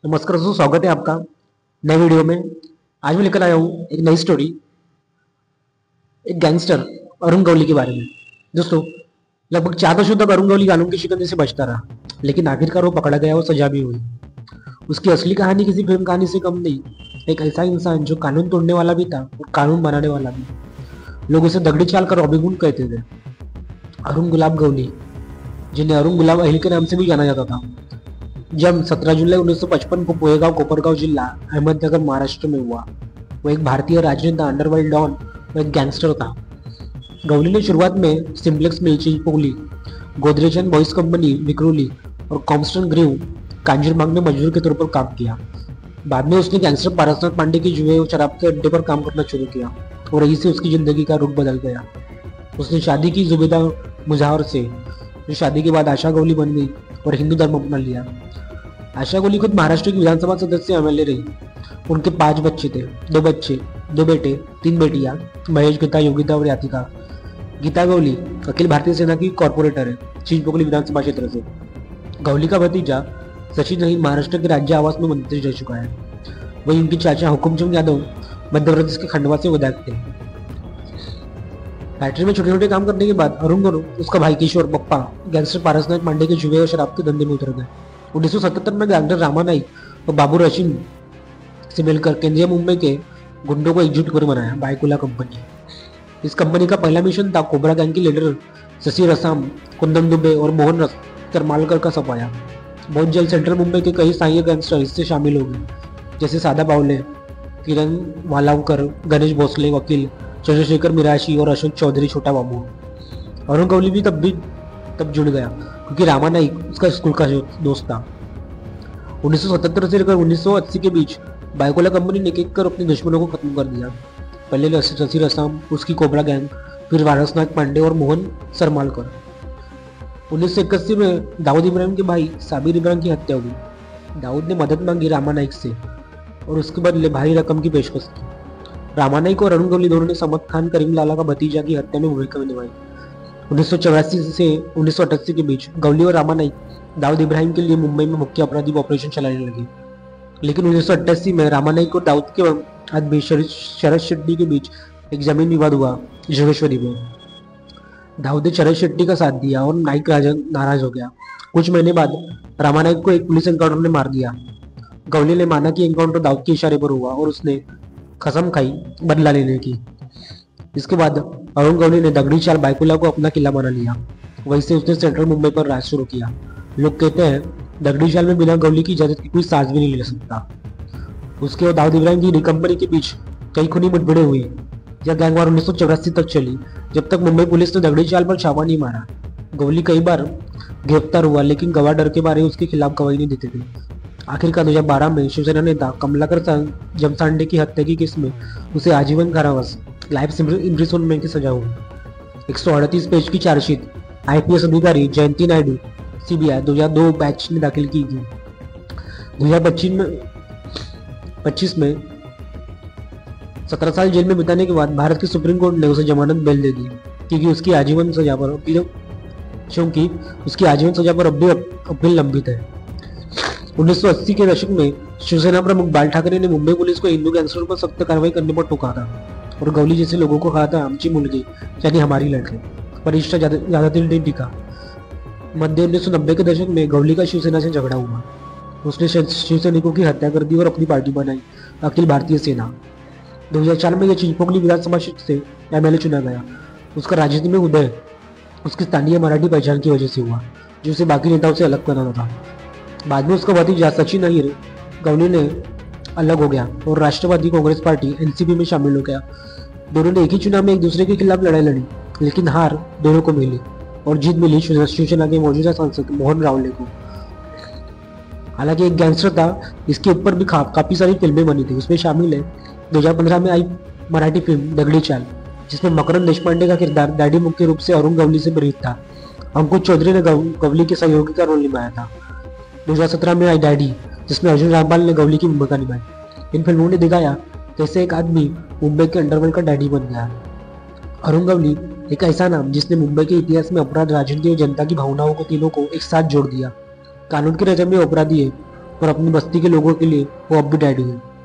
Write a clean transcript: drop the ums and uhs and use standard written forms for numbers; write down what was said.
नमस्कार दोस्तों, स्वागत है आपका नए वीडियो में। आज मैं लेकर आया हूँ एक नई स्टोरी, एक गैंगस्टर अरुण गौली के बारे में। दोस्तों, लगभग 4 दशकों तक अरुण गौली कानून की शिकंजे से बचता रहा, लेकिन आखिरकार वो पकड़ा गया और सजा भी हुई। उसकी असली कहानी किसी फिल्म कहानी से कम नहीं। एक ऐसा इंसान जो कानून तोड़ने वाला भी था और कानून बनाने वाला भी। लोग उसे दगड़ी चाल कर रॉबिन हुड कहते थे। अरुण गुलाब गौली, जिन्हें अरुण गुलाब अहिल के नाम से भी जाना जाता था, जन्म 17 जुलाई 1955 को पोहेगांव कोपरगांव जिला अहमदनगर महाराष्ट्र में हुआ। वो एक भारतीय राजनेता, अंडरवर्ल्ड डॉन और एक गैंगस्टर था। गौली ने शुरुआत में simplex mill, Chinchpokli, Godrej and boys company, Vikhroli और कॉमस्टन ग्रीव कांजूरमार्ग में मजदूर के तौर पर काम किया। बाद में उसने गैंगस्टर पारसनाथ पांडे के जुए और शराब के अड्डे पर काम करना शुरू किया और यहीं से उसकी जिंदगी का रुख बदल गया। उसने शादी की जुबेदा मुजहर से, जो शादी के बाद आशा गौली बन गई और हिंदू धर्म अपना लिया। आशा गौली खुद महाराष्ट्र की विधानसभा सदस्य एमएलए रही। उनके 5 बच्चे थे, 2 बेटे, 3 बेटियां, महेश, गीता, योगिता और यातिका। गीता गौली अखिल भारतीय सेना की कॉर्पोरेटर है, चिंचपोकली विधानसभा क्षेत्र से। गौली का भतीजा सचिन अहिर महाराष्ट्र के राज्य आवास में मंत्री रह चुका है। वही उनके चाचा हुकुमचंद यादव मध्य प्रदेश के खंडवा से विधायक थे। फैक्ट्री में छोटे छोटे काम करने के बाद अरुण और उसका भाई किशोर पप्पा गैंगस्टर पारसनाथ पांडे के जुए और शराब के धंधे में उतर गए। 1977 में गैंगस्टर रामा नाइक और बाबू रशीम से मिलकर केंद्रीय मुंबई के गुंडों को एकजुट कर बनाया बायकुला कंपनी। इस कंपनी का पहला मिशन था कोबरा गैंग के लीडर शशि रसाम, कुंदन दुबे और मोहन करमालकर का सफाया। बहुत जल्द सेंट्रल मुंबई के कई सहायक गैंगस्टर इससे शामिल हो गए, जैसे सादा बावले, किरण वालावकर, गणेश भोसले, वकील चंद्रशेखर मिराशी और अशोक चौधरी, छोटा बाबू। अरुण गौली भी तब जुड़ गया, क्योंकि रामा नाइक उसका स्कूल का दोस्त था। 1977 से लेकर 1980 के बीच बायकोला कंपनी ने एक कर अपने दुश्मनों को खत्म कर दिया। पहले शशि रसाम, उसकी कोबरा गैंग, फिर पारसनाथ पांडे और मोहन सरमालकर। 1981 में दाऊद इब्राहिम के भाई साबिर इब्राहिम की हत्या हुई। दाऊद ने मदद मांगी रामा नाइक से और उसके बदले भारी रकम की पेशकश की। रामा नाइक और अरुण गौली दोनों ने समद खान करीम लाला का भतीजा की हत्या में भूमिका निभाई। 1984 से 1988 के बीच गौली और रामा नाइक दाऊद इब्राहिम के लिए मुंबई में मुख्य अपराधी ऑपरेशन चलाने लगे। लेकिन 1988 में रामा नाइक और दाऊद के आदमी शरद शेट्टी के बीच एक जमीन विवाद हुआ जोगेश्वरी में। दाऊद ने शरद शेट्टी का साथ दिया और नाइक नाराज हो गया। कुछ महीने बाद रामा नाइक को एक पुलिस एनकाउंटर ने मार दिया। गौली ने माना कि एनकाउंटर दाऊद के इशारे पर हुआ और उसने कसम खाई बदला लेने की। इसके बाद अरुण गौली ने दगड़ी चाल बायकुला को अपना किला बना लिया। वहीं से उसने सेंट्रल मुंबई पर राज शुरू किया। लोग कहते हैं दगड़ी चाल में बिना गौली की इजाजत की कोई सांस भी नहीं ले सकता। उसके और दाऊद इब्राहिम की कंपनी के बीच कई खूनी मुठभेड़ें हुई। यह गैंगवार 1984 तक चली, जब तक मुंबई पुलिस ने दगड़ी चाल पर छापा नहीं मारा। गौली कई बार गिरफ्तार हुआ, लेकिन गवाह डर के मारे उसके खिलाफ गवाही नहीं देते थे। आखिरकार 2012 में शिवसेना नेता कमलाकर जमसांडे की हत्या की केस में उसे आजीवन कारावास, लाइफ इम्प्रिजनमेंट की सजा हुई। 138 पेज की चार्जशीट आईपीएस अधिकारी जयंती नायडू सीबीआई 2002 बैच ने दाखिल की थी। 2025 में 17 साल जेल में बिताने के बाद भारत की सुप्रीम कोर्ट ने उसे जमानत बेल दे दी, क्योंकि उसकी आजीवन सजा पर अब भी अपील लंबित है। 1980 के दशक में शिवसेना प्रमुख बाल ठाकरे ने मुंबई पुलिस को हिंदू गैंगस्टरों पर सख्त कार्रवाई करने पर टोका था और गौली जैसे लोगों को कहा था आमची मुलगी, यानी हमारी लड़के, पर रिश्ता ज्यादा दिल नहीं टिका। मध्य 1990 के दशक में गौली का शिवसेना से झगड़ा हुआ। उसने शिव सैनिकों की हत्या कर दी और अपनी पार्टी बनाई, अखिल भारतीय सेना। 2004 में यह चिंचपोकली विधानसभा क्षेत्र से एमएलए चुना गया। उसका राजनीति में उदय उसकी स्थानीय मराठी पहचान की वजह से हुआ, जो उसे बाकी नेताओं से अलग बनाना था। बाद में उसका भतीजा सचिन अहिर गौली ने अलग हो गया और राष्ट्रवादी कांग्रेस पार्टी एनसीपी में शामिल हो गया। दोनों ने एक ही चुनाव में एक दूसरे के खिलाफ लड़ाई लड़ी, लेकिन हार दोनों को मिली और जीत मिली शिवसेना के मौजूदा सांसद मोहन रावले को। हालांकि एक गैंगस्टर था, इसके ऊपर भी काफी सारी फिल्में बनी थी। उसमें शामिल है 2015 में आई मराठी फिल्म दगड़ी चाल, जिसमें मकरंद देशपांडे का किरदार डैडी मुख्य रूप से अरुण गौली से प्रेरित था। अंकुश चौधरी ने गौली के सहयोगी का रोल निभाया था। 2017 में आई डैडी, जिसमें अर्जुन रामपाल ने गौली की भूमिका निभाई। इन फिल्मों ने दिखाया कैसे एक आदमी मुंबई के अंडरवर्ल्ड का डैडी बन गया। अरुण गौली एक ऐसा नाम जिसने मुंबई के इतिहास में अपराध, राजनीति और जनता की भावनाओं को तीनों को एक साथ जोड़ दिया। कानून के नजर में अपराधी है और अपनी बस्ती के लोगों के लिए वो अब भी डैडी है।